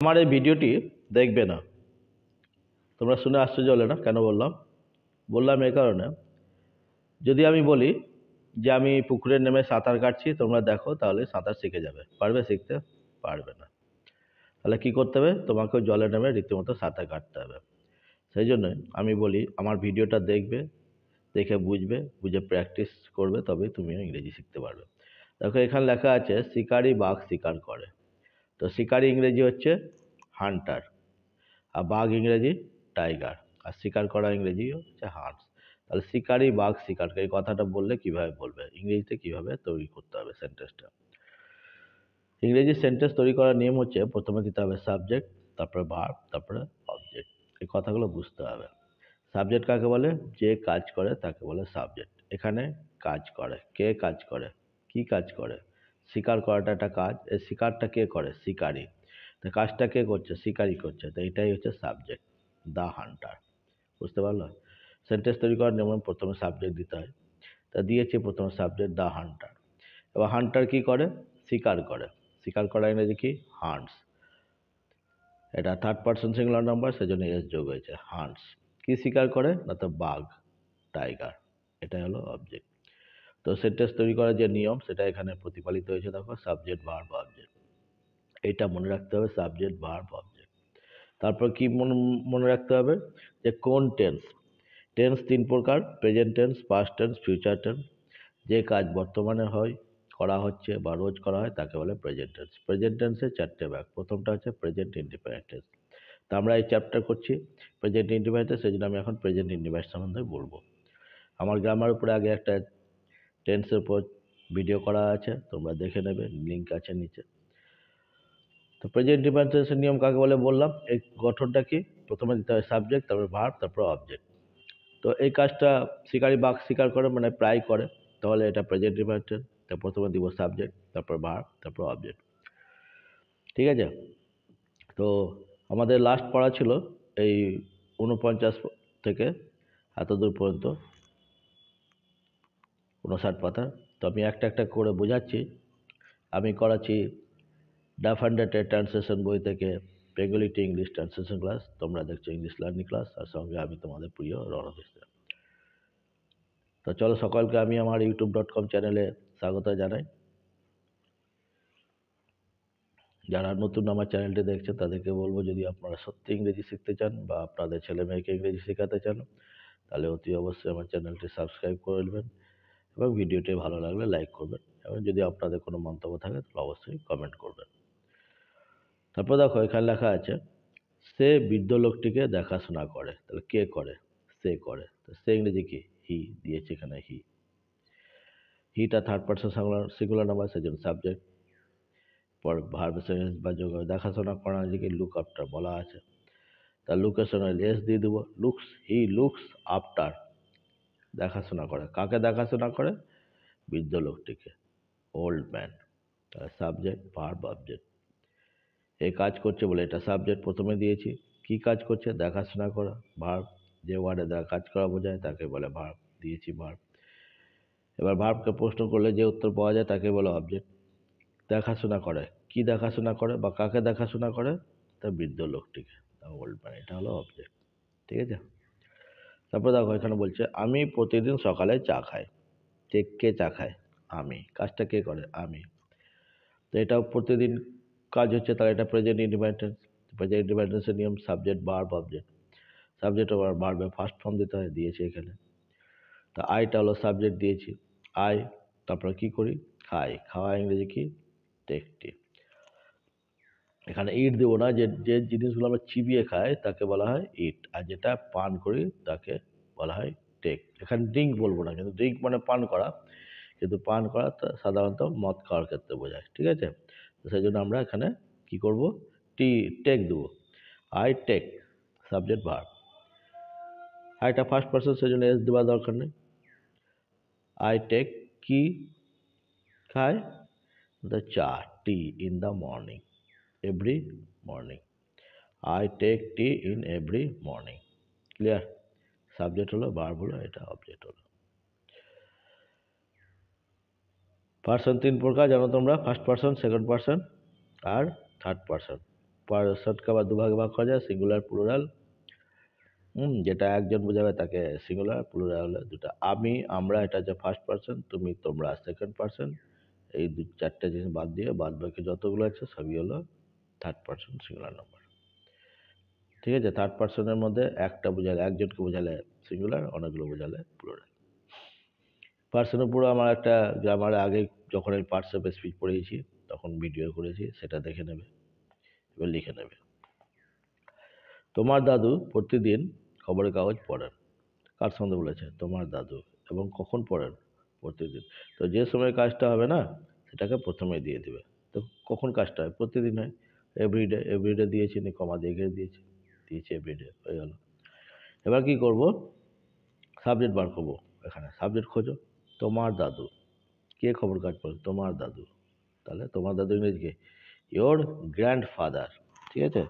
আমার এই ভিডিওটি দেখবে না। তোমরা শুনে আশ্চর্য হলে না? কেন বললাম এই কারণে, যদি আমি বলি যে আমি পুকুরে নেমে সাঁতার কাটছি, তোমরা দেখো, তাহলে সাঁতার শিখে যাবে। পারবে শিখতে? পারবে না। তাহলে কি করতে হবে? তোমাকেও জলে নেমে রীতিমতো সাঁতার কাটতে হবে। সেই জন্যই আমি বলি আমার ভিডিওটা দেখবে, দেখে বুঝে প্র্যাকটিস করবে, তবেই তুমিও ইংরেজি শিখতে পারবে। দেখো এখানে লেখা আছে শিকারি বাঘ শিকার করে। তো শিকারি ইংরেজি হচ্ছে হান্টার, আর বাঘ ইংরেজি টাইগার, আর শিকার করা ইংরেজি হচ্ছে হান্টস। তাহলে শিকারি বাঘ শিকার করে, এই কথাটা বললে কিভাবে বলবে, ইংরেজিতে কিভাবে তৈরি করতে হবে সেন্টেন্সটা। ইংরেজি সেন্টেন্স তৈরি করার নিয়ম হচ্ছে প্রথমে দিতে হবে সাবজেক্ট, তারপরে ভার্ব, তারপরে অবজেক্ট। এই কথাগুলো বুঝতে হবে। সাবজেক্ট কাকে বলে? যে কাজ করে তাকে বলে সাবজেক্ট। এখানে কাজ করে, কে কাজ করে, কি কাজ করে? শিকার করাটা একটা কাজ। এই শিকারটা কে করে? শিকারি। তো কাজটা কে করছে? শিকারি করছে। তো এটাই হচ্ছে সাবজেক্ট, দ্য হান্টার। বুঝতে পারলো? সেন্টেন্স তৈরি করার নিয়ম প্রথমে সাবজেক্ট দিতে হয়। তা দিয়েছি প্রথমে সাবজেক্ট দ্য হান্টার। এবার হান্টার কি করে? শিকার করে। শিকার করা ইংরেজি কি? হান্টস। এটা থার্ড পার্সন সিঙ্গুলার নাম্বার, সেজন্য এস যোগ হয়েছে, হান্টস। কি শিকার করে? না তো বাঘ, টাইগার। এটাই হলো অবজেক্ট। তো সেন্টেন্স তৈরি করার যে নিয়ম সেটা এখানে প্রতিপালিত হয়েছে। দেখো সাবজেক্ট ভার্ব অবজেক্ট, এইটা মনে রাখতে হবে, সাবজেক্ট ভার্ব অবজেক্ট। তারপর কি মনে রাখতে হবে? যে কোন টেন্স। টেন্স তিন প্রকার: present tense, past tense, future tense. যে কাজ বর্তমানে হয়, করা হচ্ছে বা রোজ করা হয় তাকে বলে প্রেজেন্ট টেন্স। প্রেজেন্ট টেন্সের চারটে ভাগ। প্রথমটা হচ্ছে প্রেজেন্ট ইন্ডিপেন্ডেন্ট টেন্স। তা আমরা এই চ্যাপ্টার করছি প্রেজেন্ট ইন্ডিপেন্ডেন্ট টেন্স, সেই জন্য আমি এখন প্রেজেন্ট ইন্ডিপেন্ডেন্ট সম্বন্ধে বলবো। আমার গ্রামার উপরে আগে একটা টেন্সের উপর ভিডিও করা আছে, তোমরা দেখে নেবে, লিঙ্ক আছে নিচে। তো প্রেজেন্ট ইন্ডিপেন্ডেন্ট টেন্সের নিয়ম কাকে বলে বললাম। এই গঠনটা কি? প্রথমে দিতে হয় সাবজেক্ট, তারপর ভার্ব, তারপর অবজেক্ট। তো এই কাজটা শিকারি বাঘ শিকার করে মানে প্রায় করে, তাহলে এটা প্রেজেন্ট ইন্ডিপেন্ডেন্ট টেন্স। তো প্রথমে দিব সাবজেক্ট, তারপর ভার্ব, তারপর অবজেক্ট। ঠিক আছে? তো আমাদের লাস্ট পড়া ছিল এই 49 থেকে এতদূর পর্যন্ত, 59 পাতা। তো আমি একটা একটা করে বোঝাচ্ছি। আমি করাচ্ছি ডাফান্ডেটের ট্রান্সলেশন বই থেকে Bengali to English translation class. তোমরা দেখছো ইংলিশ লার্নিং ক্লাস, আর সঙ্গে আমি তোমাদের প্রিয় রণদ ইসলাম। তো চলো, সকলকে আমি আমার youtube.com চ্যানেলে স্বাগত জানাই। যারা নতুন আমার চ্যানেলটি দেখছেন তাদেরকে বলবো, যদি আপনারা সত্যি ইংরেজি শিখতে চান বা আপনাদের ছেলে মেয়েকে ইংরেজি শেখাতে চান, তাহলে অতি অবশ্যই আমার চ্যানেলটি সাবস্ক্রাইব করে নেবেন এবং ভিডিওটি ভালো লাগলে লাইক করবেন, এবং যদি আপনাদের কোনো মন্তব্য থাকে তাহলে অবশ্যই কমেন্ট করবেন। তারপর দেখো এখানে লেখা আছে সে বৃদ্ধ লোকটিকে দেখাশোনা করে। তাহলে কে করে? সে করে। তো সে ইংরেজি কি? হি দিয়েছে এখানে, হি। হিটা থার্ড পার্সন সিঙ্গুলার নাম্বার, সেজন্য সাবজেক্ট। পর ভার্ব সেন্টেন্স বা যোগ দেখাশোনা করা নিজেকে লুক আফটার বলা আছে। তার লুকেশন এস দিয়ে দেবো, লুকস, হি লুকস আফটার, দেখাশোনা করে। কাকে দেখাশোনা করে? বৃদ্ধ লোকটিকে, old man. Subject verb object. এই কাজ করছে বলে এটা সাবজেক্ট প্রথমে দিয়েছি। কি কাজ করছে? দেখাশোনা করা, ভার্ব। যে ওয়ার্ডে কাজ করা বোঝায় তাকে বলে ভার্ব, দিয়েছি ভার্ব। এবার ভার্বকে প্রশ্ন করলে যে উত্তর পাওয়া যায় তাকে বলে অবজেক্ট। দেখাশোনা করে, কি দেখাশোনা করে বা কাকে দেখাশোনা করে? তা বৃদ্ধ লোকটিকে, ওল্ড ম্যান। এটা হলো অবজেক্ট। ঠিক আছে? তারপর দেখো এখানে বলছে আমি প্রতিদিন সকালে চা খাই। কে চা খায়? আমি। কাজটা কে করে? আমি। তো এটাও প্রতিদিন কাজ হচ্ছে, তাহলে এটা প্রেজেন্ট ইন্ডিপেন্ডেন্স। প্রেজেন্ট ইন্ডিপেন্ডেন্সের নিয়ম সাবজেক্ট ভার্ব অবজেক্ট। সাবজেক্ট আবার ভার্বে ফার্স্ট ফর্ম দিতে হয়, দিয়েছি এখানে। তা আইটা হলো সাবজেক্ট দিয়েছি, আই। তারপরে কি করি? খাই। খাওয়া ইংরেজি কি? টেকটি। এখানে ইট দেবো না, যে যে জিনিসগুলো আমরা চিবিয়ে খাই তাকে বলা হয় ইট, আর যেটা পান করি তাকে বলা হয় টেক। এখানে ড্রিঙ্ক বলবো না, কিন্তু ড্রিঙ্ক মানে পান করা, কিন্তু পান করা সাধারণত মদ খাওয়ার ক্ষেত্রে বোঝায়। ঠিক আছে? তো সেই জন্য আমরা এখানে কি করব? টেক দেবো। I take, subject verb. আইটা ফার্স্ট পার্সন, সেই জন্য এস দেওয়ার দরকার নেই। আই টেক কি খায়? দ্য চা, tea, in the morning, every morning. I take tea in every morning. Clear? Subject হলো, ভার্ব হলো, এটা অবজেক্ট হলো। পার্সন তিন প্রকার জানো তোমরা, ফার্স্ট পার্সন, সেকেন্ড পার্সন আর থার্ড পার্সন। পার্সনকে আবার দুভাগে ভাগ করা যায়, সিঙ্গুলার প্লুরাল। যেটা একজন বোঝাবে তাকে সিঙ্গুলার, প্লুরাল হলে দুটো। আমি, আমরা এটা হচ্ছে ফার্স্ট পার্সন, তুমি, তোমরা সেকেন্ড পার্সন। এই চারটে জিনিস বাদ দিয়ে বাদ বাকি যতগুলো আছে সবই হলো থার্ড পার্সন সিঙ্গুলার নাম্বার। ঠিক আছে, থার্ড পার্সনের মধ্যে একটা বোঝালে, একজনকে বোঝালে সিঙ্গুলার, অনেকগুলো বোঝালে প্লুরাল। পার্সনের পুরো আমার একটা গ্রামার আগে যখন আমি পার্টস অফ স্পিচ পড়িয়েছি তখন ভিডিও করেছি, সেটা দেখে নেবে, এবার লিখে নেবে। তোমার দাদু প্রতিদিন খবরের কাগজ পড়েন। কার সম্বন্ধে বলেছে? তোমার দাদু। এবং কখন পড়েন? প্রতিদিন। তো যে সময় কাজটা হবে না সেটাকে প্রথমে দিয়ে দিবে। তো কখন কাজটা হয়? প্রতিদিন হয়। এভরিডে, এভরিডে দিয়েছি নি, কমা দিয়ে গিয়ে দিয়েছি, এভরিডে হয়ে গেল। এবার কি করব? সাবজেক্ট বার করবো। এখানে সাবজেক্ট খোঁজো। তোমার দাদু। কে খবর কাজ পড়ে? তোমার দাদু। তাহলে তোমার দাদু ইংরেজি কি? Your grandfather. ঠিক আছে,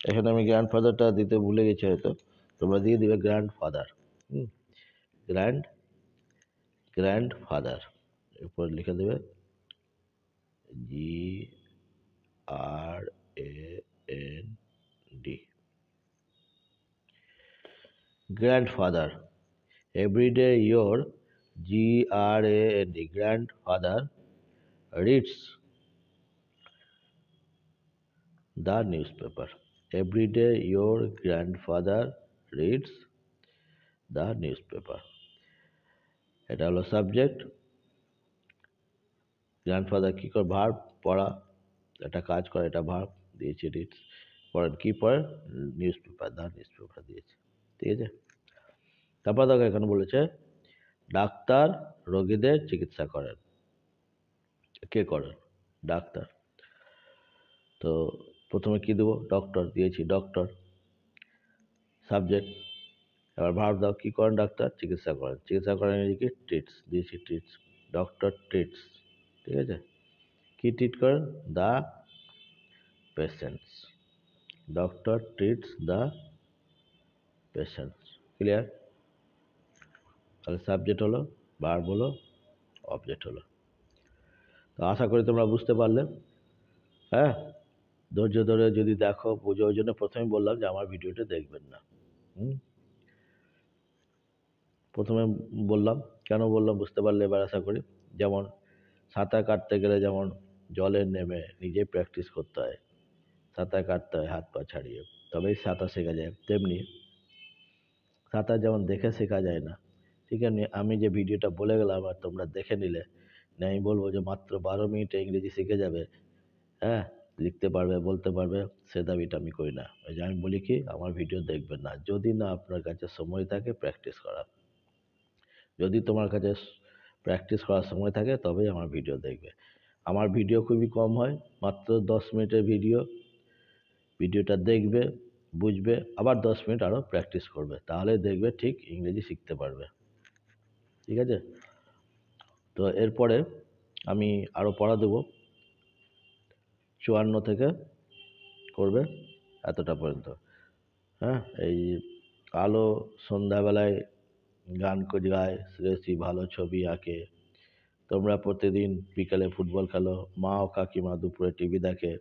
এখানে আমি গ্র্যান্ডফাদারটা দিতে ভুলে গেছি হয়তো, তোমরা দিয়ে দিবে গ্র্যান্ডফাদার। গ্র্যান্ডফাদার এরপর লিখে দেবে GRAND, grandfather. Everyday your GRAND, grandfather reads the newspaper. Every day your grandfather reads the newspaper. এটা হলো সাবজেক্ট। গ্র্যান্ডফাদার কী করে? ভার্ব, পড়া, একটা কাজ করে, এটা ভার্ব দিয়েছি, রিডস। পড়েন, কী পড়েন? News paper, the news paper দিয়েছে। ঠিক আছে, তারপর দেখো এখানে বলেছে ডাক্তার রোগীদের চিকিৎসা করেন। কে করেন? ডাক্তার। তো প্রথমে কি দেবো? ডক্টর দিয়েছি, ডক্টর সাবজেক্ট। এবার ভার্ব দাও, কী করেন? ডাক্তার চিকিৎসা করেন। চিকিৎসা করেন এদিকে ট্রিটস দিয়েছি, ট্রিটস। Doctor treats. ঠিক আছে, কি ট্রিট করেন? The patients. Doctor treats the patients. Clear? তাহলে সাবজেক্ট হলো, ভার্ব হলো, অবজেক্ট হলো। তো আশা করি তোমরা বুঝতে পারলে। হ্যাঁ, ধৈর্য ধরে যদি দেখো, বুঝো। ওই জন্য প্রথমে বললাম যে আমার ভিডিওটা দেখবেন না। প্রথমে বললাম, কেন বললাম বুঝতে পারলে এবার আশা করি। যেমন সাঁতার কাটতে গেলে যেমন জলে নেমে নিজে প্র্যাকটিস করতে হয়, সাঁতার কাটতে হয় হাত পা ছাড়িয়ে, তবেই সাঁতার শেখা যায়। তেমনি সাঁতার যেমন দেখে শেখা যায় না, ঠিক আছে, আমি যে ভিডিওটা বলে গেলাম আর তোমরা দেখে নিলে, আমি বলবো যে মাত্র 12 মিনিটে ইংরেজি শিখে যাবে, হ্যাঁ, লিখতে পারবে, বলতে পারবে, সে দাবিটা আমি করি না। ওই যে আমি বলি কি, আমার ভিডিও দেখবেন না যদি না আপনার কাছে সময় থাকে প্র্যাকটিস করা। যদি তোমার কাছে প্র্যাকটিস করার সময় থাকে তবেই আমার ভিডিও দেখবে। আমার ভিডিও খুবই কম হয়, মাত্র 10 মিনিটের ভিডিও। ভিডিওটা দেখবে, বুঝবে, আবার 10 মিনিট আরও প্র্যাকটিস করবে, তাহলে দেখবে ঠিক ইংরেজি শিখতে পারবে। ঠিক আছে, তো এরপরে আমি আরও পড়া দেবো। 54 থেকে করবে এতটা পর্যন্ত। হ্যাঁ, এই আলো সন্ধ্যাবেলায় গান গায়, শ্রেয়সী ভালো ছবি আঁকে, তোমরা প্রতিদিন বিকালে ফুটবল খেলো, মা ও কাকিমা দুপুরে টিভি দেখে,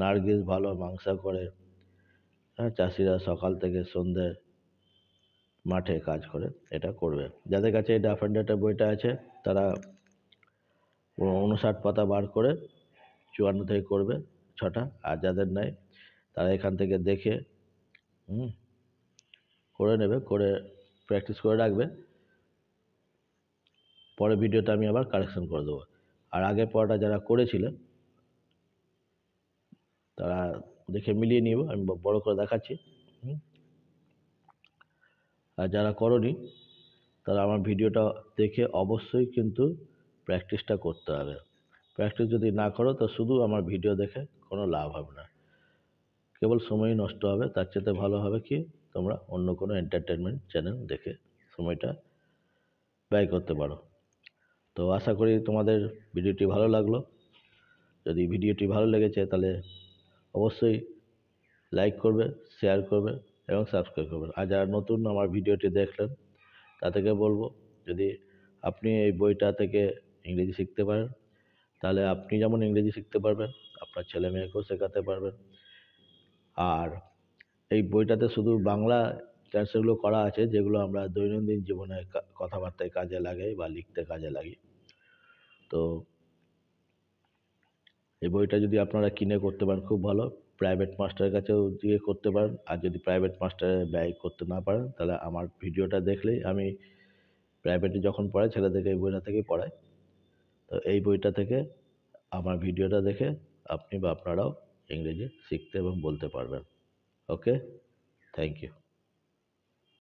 নার্গিস ভালো মাংস করে, হ্যাঁ, চাষিরা সকাল থেকে সন্ধে মাঠে কাজ করে। এটা করবে। যাদের কাছে এই ডাফ অ্যান্ড ডেটের বইটা আছে তারা 59 পাতা বার করে 54 থেকে করবে 6টা। আর যাদের নাই তারা এখান থেকে দেখে করে নেবে, করে প্র্যাকটিস করে রাখবে। পরে ভিডিওটা আমি আবার কারেকশন করে দেবো। আর আগের পড়াটা যারা করেছিলে তারা দেখে মিলিয়ে নিব, আমি বড় করে দেখাচ্ছি। আর যারা করনি তারা আমার ভিডিওটা দেখে অবশ্যই কিন্তু প্র্যাকটিসটা করতে হবে। প্র্যাকটিস যদি না করো তো শুধু আমার ভিডিও দেখে কোনো লাভ হবে না, কেবল সময়ই নষ্ট হবে। তার চেয়ে ভালো হবে কি, তোমরা অন্য কোনো এন্টারটেনমেন্ট চ্যানেল দেখে সময়টা ব্যয় করতে পারো। তো আশা করি তোমাদের ভিডিওটি ভালো লাগলো। যদি ভিডিওটি ভালো লেগেছে তাহলে অবশ্যই লাইক করবে, শেয়ার করবে এবং সাবস্ক্রাইব করবেন। আর যারা নতুন আমার ভিডিওটি দেখলেন তাদেরকে বলবো, যদি আপনি এই বইটা থেকে ইংরেজি শিখতে পারেন তাহলে আপনি যেমন ইংরেজি শিখতে পারবেন, আপনার ছেলে মেয়েকেও শেখাতে পারবেন আর এই বইটাতে শুধু বাংলা ট্রান্সলেটগুলো করা আছে, যেগুলো আমরা দৈনন্দিন জীবনে কথাবার্তায় কাজে লাগাই বা লিখতে কাজে লাগি। তো এই বইটা যদি আপনারা কিনে করতে পারেন খুব ভালো। প্রাইভেট মাস্টারের কাছেও গিয়ে করতে পারেন। আর যদি প্রাইভেট মাস্টারে ব্যয় করতে না পারেন, তাহলে আমার ভিডিওটা দেখলেই, আমি প্রাইভেটে যখন পড়াই ছেলেদেরকে এই বইটা থেকেই পড়াই। তো এই বইটা থেকে আমার ভিডিওটা দেখে আপনি বা আপনারাও ইংরেজি শিখতে এবং বলতে পারবেন। ওকে? Thank you.